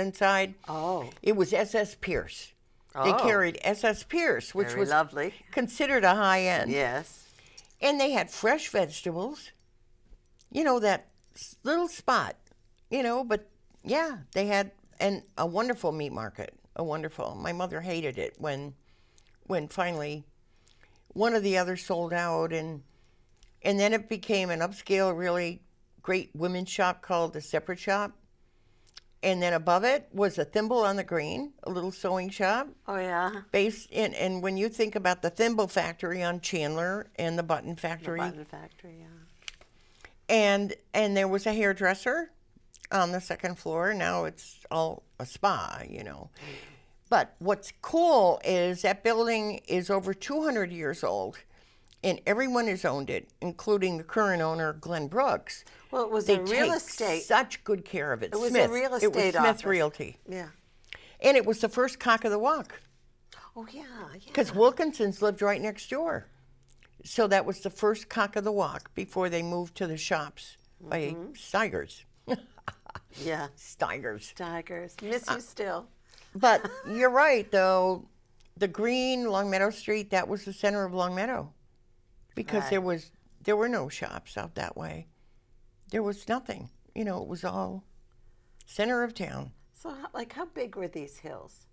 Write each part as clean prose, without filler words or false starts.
inside. Oh. It was SS Pierce. They carried SS Pierce, which Very was lovely. considered a high end. Yes. And they had fresh vegetables. You know, that little spot, you know, but yeah, they had a wonderful meat market. A wonderful. My mother hated it when finally one of the others sold out, and then it became an upscale, really great women's shop called the Separate Shop. And then above it was a Thimble on the Green, a little sewing shop. Oh, yeah. Based in, and when you think about the Thimble factory on Chandler and the Button factory. The Button factory, yeah. And there was a hairdresser on the second floor. Now it's all a spa, you know. But what's cool is that building is over 200 years old, and everyone has owned it, including the current owner, Glenn Brooks. Well, it was They a real take estate. such good care of it. It was Smith. a real estate It was Smith office. Realty. Yeah. And it was the first cock of the walk. Oh, yeah, yeah. Because Wilkinson's lived right next door. So that was the first cock of the walk before they moved to the shops by Steigers. Yeah. Steigers. Tigers. Miss you still. But you're right, though. The Green, Longmeadow Street, that was the center of Longmeadow. Because Right. there were no shops out that way. There was nothing. You know, it was all center of town. So, how big were these hills?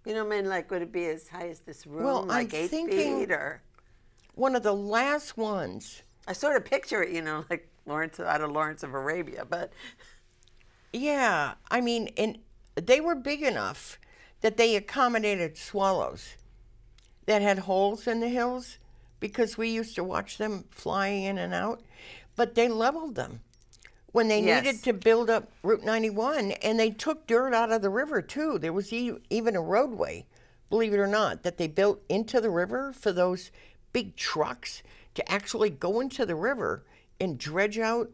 You know, I mean, like, would it be as high as this room, Well, like I'm 8 thinking- feet, or? One of the last ones, I sort of picture it, you know, like out of Lawrence of Arabia, but yeah, I mean, and they were big enough that they accommodated swallows that had holes in the hills because we used to watch them fly in and out, but they leveled them when they Yes. needed to build up Route 91, and they took dirt out of the river too. There was even a roadway, believe it or not, that they built into the river for those big trucks to actually go into the river and dredge out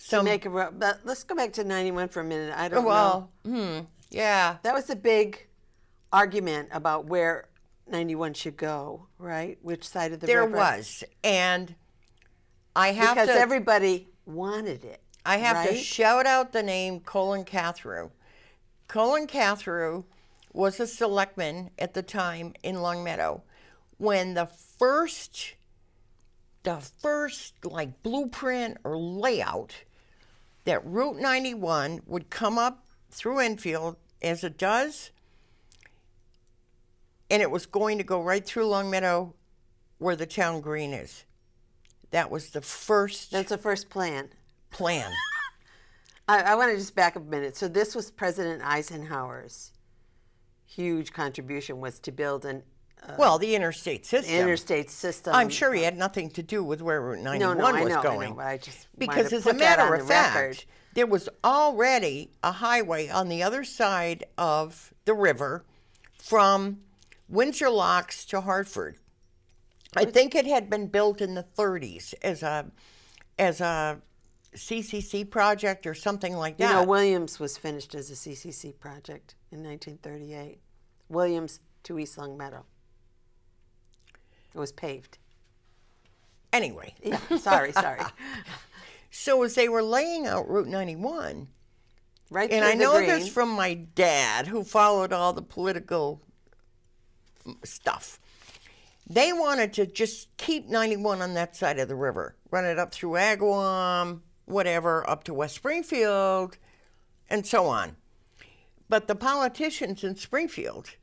to make a road. But let's go back to 91 for a minute. I don't know. Well, yeah. That was a big argument about where 91 should go, right? Which side of the There river? was, and I have Because to. everybody wanted it. I have to right? shout out the name Colin Cathrew. Colin Cathrew was a selectman at the time in Longmeadow when the first like blueprint or layout that Route 91 would come up through Enfield as it does, and it was going to go right through Longmeadow where the town green is. That was the first That's the first plan. plan. I want to just back up a minute. So this was President Eisenhower's huge contribution, was to build an Well, the interstate system. interstate system. I'm sure he had nothing to do with where Route 91 I was know, going. I know, but I just Because wanted to as a put that matter on of the record. fact, there was already a highway on the other side of the river from Windsor Locks to Hartford. I think it had been built in the 30s as a CCC project or something like that. You know, Williams was finished as a CCC project in 1938. Williams to East Longmeadow. It was paved. Anyway. Yeah, sorry. So as they were laying out Route 91, Right and through I the know green. this from my dad, who followed all the political stuff. They wanted to just keep 91 on that side of the river, run it up through Agawam, whatever, up to West Springfield, and so on. But the politicians in Springfield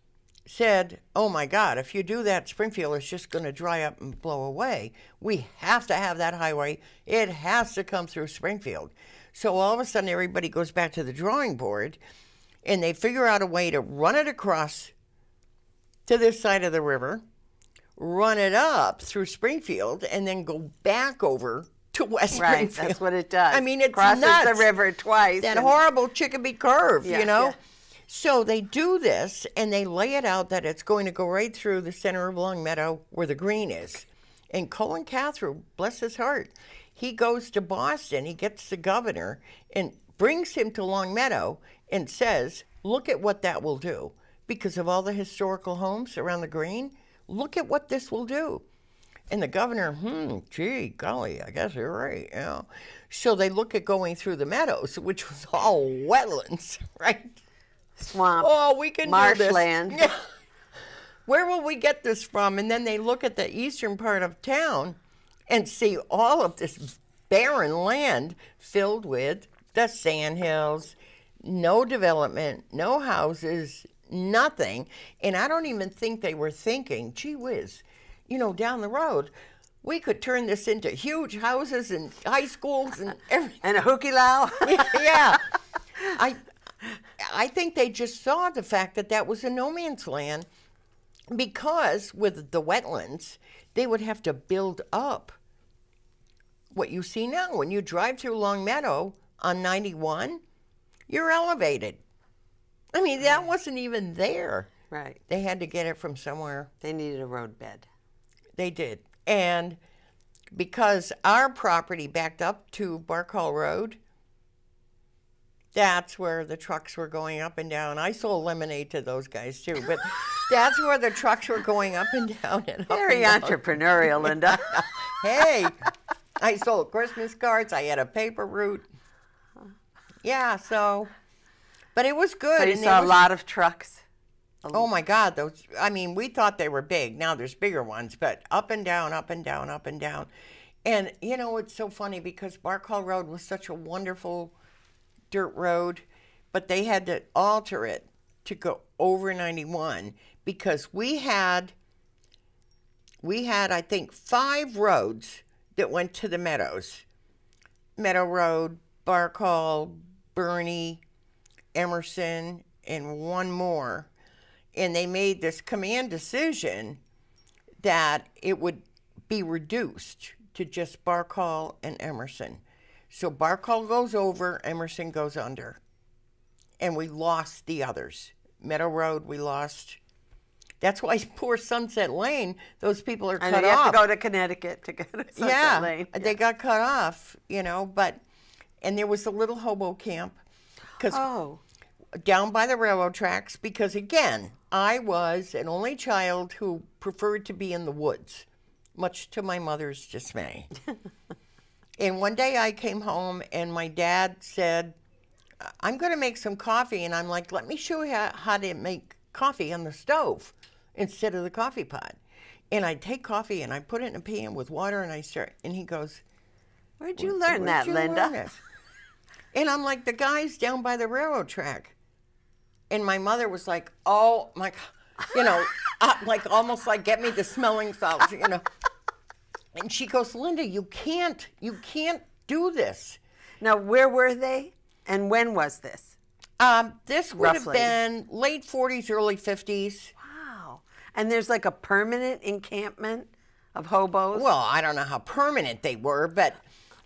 said, oh my God, if you do that, Springfield is just going to dry up and blow away. We have to have that highway. It has to come through Springfield. So all of a sudden, everybody goes back to the drawing board, and they figure out a way to run it across to this side of the river, run it up through Springfield, and then go back over to West Right, Springfield. that's what it does. I mean, it's crosses nuts. the river twice. That and- horrible Chicopee curve, Yeah, you know? yeah. So they do this, and they lay it out that it's going to go right through the center of Longmeadow where the green is. And Colin Cathrew, bless his heart, he goes to Boston, he gets the governor, and brings him to Longmeadow and says, look at what that will do. Because of all the historical homes around the green, look at what this will do. And the governor, gee, golly, I guess you're right, you know. So they look at going through the meadows, which was all wetlands, right? Swamp. Oh, we can do this. Marshland. Yeah. Where will we get this from? And then they look at the eastern part of town and see all of this barren land filled with the sandhills, no development, no houses, nothing. And I don't even think they were thinking, gee whiz, you know, down the road, we could turn this into huge houses and high schools and everything. And a hukilau. Yeah. I think they just saw the fact that that was a no man's land, because with the wetlands, they would have to build up what you see now. When you drive through Longmeadow on 91, you're elevated. I mean, that wasn't even there. Right. They had to get it from somewhere. They needed a road bed. They did. And because our property backed up to Bark Hall Road, that's where the trucks were going up and down. I sold lemonade to those guys too, but that's where the trucks were going up and down and up Very and down. entrepreneurial, Linda. Hey, I sold Christmas cards. I had a paper route. Yeah, so, but it was good. So you and saw a lot of trucks. Oh my God, those, I mean, we thought they were big. Now there's bigger ones, but up and down, up and down, up and down. And, you know, it's so funny because Bark Hall Road was such a wonderful dirt road, but they had to alter it to go over 91 because we had, I think, 5 roads that went to the meadows. Meadow Road, Bark Hall, Bernie, Emerson, and one more. And they made this command decision that it would be reduced to just Bark Hall and Emerson. So Bark Hall goes over, Emerson goes under. And we lost the others. Meadow Road, we lost. That's why poor Sunset Lane, those people are cut off. And you have to go to Connecticut to go to Sunset Lane. Yeah, they got cut off, you know, but, and there was a little hobo camp. Down by the railroad tracks, because again, I was an only child who preferred to be in the woods, much to my mother's dismay. And one day I came home and my dad said, I'm going to make some coffee. And I'm like, let me show you how to make coffee on the stove instead of the coffee pot. And I take coffee and I put it in a pan with water and and he goes, Where'd you learn that, Linda? And I'm like, the guy's down by the railroad track. And my mother was like, oh my God, you know, like almost like get me the smelling salts, you know. And she goes, Linda, you can't do this. Now, where were they and when was this? This would have been late 40s, early 50s. Wow. And there's like a permanent encampment of hobos? Well, I don't know how permanent they were, but,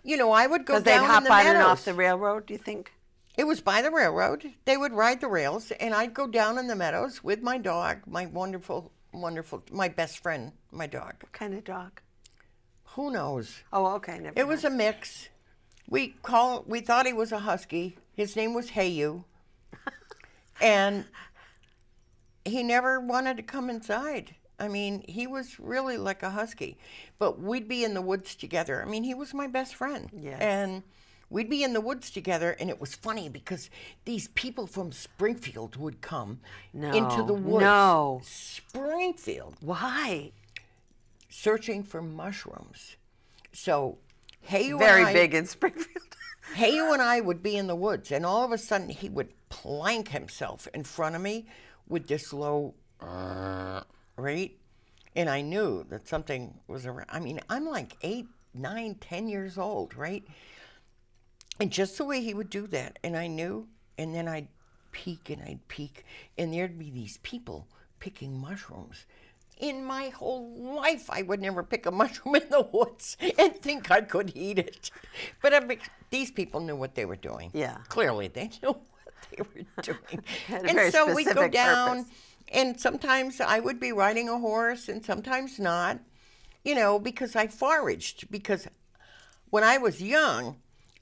you know, I would go down in the meadows. Because they'd hop on and off the railroad, do you think? It was by the railroad. They would ride the rails, and I'd go down in the meadows with my dog, my wonderful, my best friend, my dog. What kind of dog? Who knows? Oh, okay. Never mind. It was a mix. We thought he was a husky. His name was Heyu. And he never wanted to come inside. I mean, he was really like a husky. But we'd be in the woods together. I mean, he was my best friend. Yes. And we'd be in the woods together, and it was funny because these people from Springfield would come into the woods. No. Springfield. Why? Searching for mushrooms. So, Heyu Very big in Springfield. Heyu and I would be in the woods, and all of a sudden he would plank himself in front of me with this low, right? And I knew that something was around. I mean, I'm like 8, 9, 10 years old, right? And just the way he would do that, and I knew, and then I'd peek, and there'd be these people picking mushrooms. In my whole life, I would never pick a mushroom in the woods and think I could eat it. But these people knew what they were doing. Yeah. Clearly, they knew what they were doing. And so we'd go down, purpose. and sometimes I would be riding a horse, and sometimes not, you know, because I foraged. Because when I was young,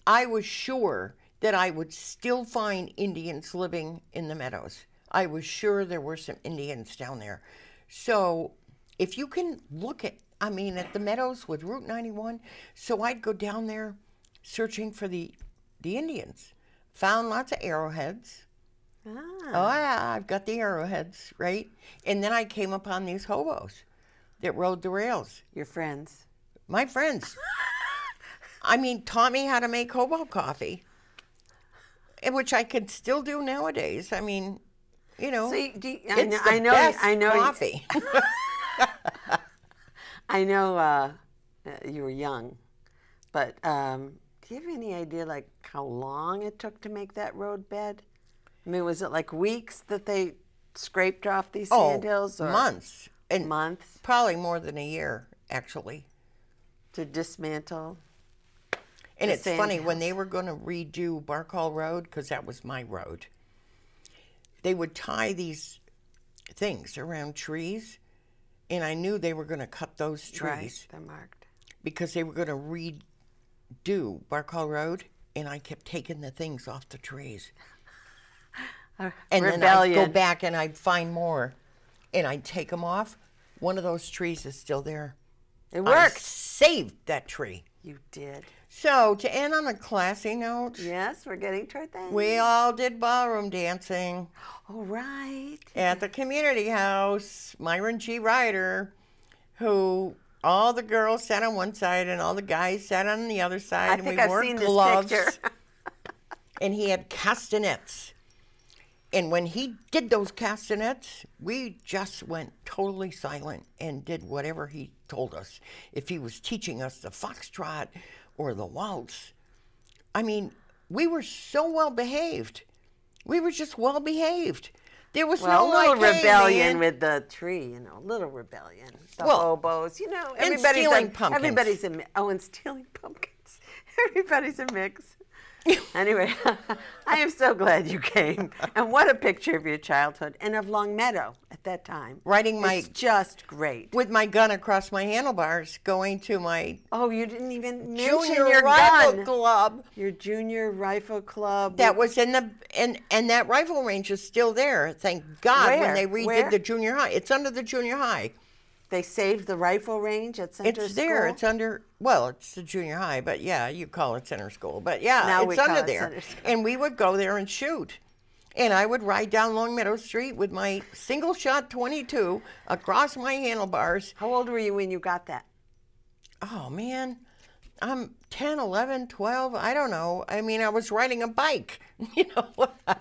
I was sure that I would still find Indians living in the meadows. I was sure there were some Indians down there. So if you can look at, I mean, at the Meadows with Route 91. So I'd go down there searching for the Indians. Found lots of arrowheads. Ah. Oh, yeah, I've got the arrowheads, right? And then I came upon these hobos that rode the rails. Your friends. My friends. I mean, taught me how to make hobo coffee, which I could still do nowadays. I mean, you know, So it's I the know, best I know, coffee. I know you were young, but do you have any idea like how long it took to make that road bed? I mean, was it like weeks that they scraped off these sandhills? Or months. And months probably more than a year, actually. to dismantle? And the it's funny, when sandhills? they were going to redo Bark Hall Road, because that was my road, they would tie these things around trees, and I knew they were going to cut those trees Right, they're marked. because they were going to redo Bark Hall Road, and I kept taking the things off the trees. And then I'd go back and I'd find more, and I'd take them off. One of those trees is still there. It I worked. saved that tree. You did. So, to end on a classy note, Yes, we're getting toward that. we all did ballroom dancing Oh, right. at the community house. Myron G. Ryder, who all the girls sat on one side and all the guys sat on the other side, I and think we I've wore seen gloves. this picture. And he had castanets. And when he did those castanets, we just went totally silent and did whatever he told us. If he was teaching us the foxtrot or the waltz, I mean, we were so well behaved. We were just well behaved. There was Well, no a little like, hey, rebellion man. with the tree, you know, little rebellion. The Well, hobos, you know, and everybody's stealing pumpkins. Everybody's and stealing pumpkins. Everybody's a mix. Anyway, I am so glad you came. And what a picture of your childhood and of Longmeadow at that time. Riding my It's just great. with my gun across my handlebars, going to my Oh, you didn't even mention junior your rifle gun. club. Your junior rifle club. That was in the and that rifle range is still there. Thank God when Where? they redid Where? the junior high. It's under the junior high. They saved the rifle range at Center It's School. there. It's under. Well, it's the junior high, but yeah, you call it center school. But yeah, Now we it's call under it there. center school. And we would go there and shoot. And I would ride down Longmeadow Street with my single shot 22 across my handlebars. How old were you when you got that? Oh man, I'm 10, 11, 12. I don't know. I mean, I was riding a bike. You know,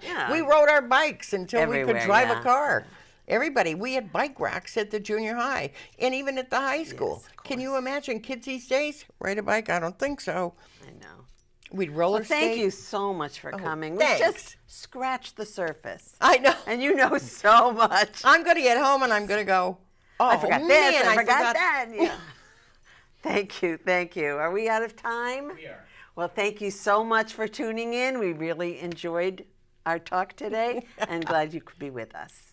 Yeah. we rode our bikes until we Everywhere, could drive yeah. a car. Everybody, we had bike racks at the junior high and even at the high school. of Can you imagine kids these days ride a bike? I don't think so. I know. We'd roller Well, thank skate. you so much for coming. We thanks. just scratched the surface. I know. And you know so much. I'm going to get home and I'm going to go, oh, I forgot man, this, I I forgot that. Yeah. Thank you, thank you. Are we out of time? We are. Well, thank you so much for tuning in. We really enjoyed our talk today and glad you could be with us.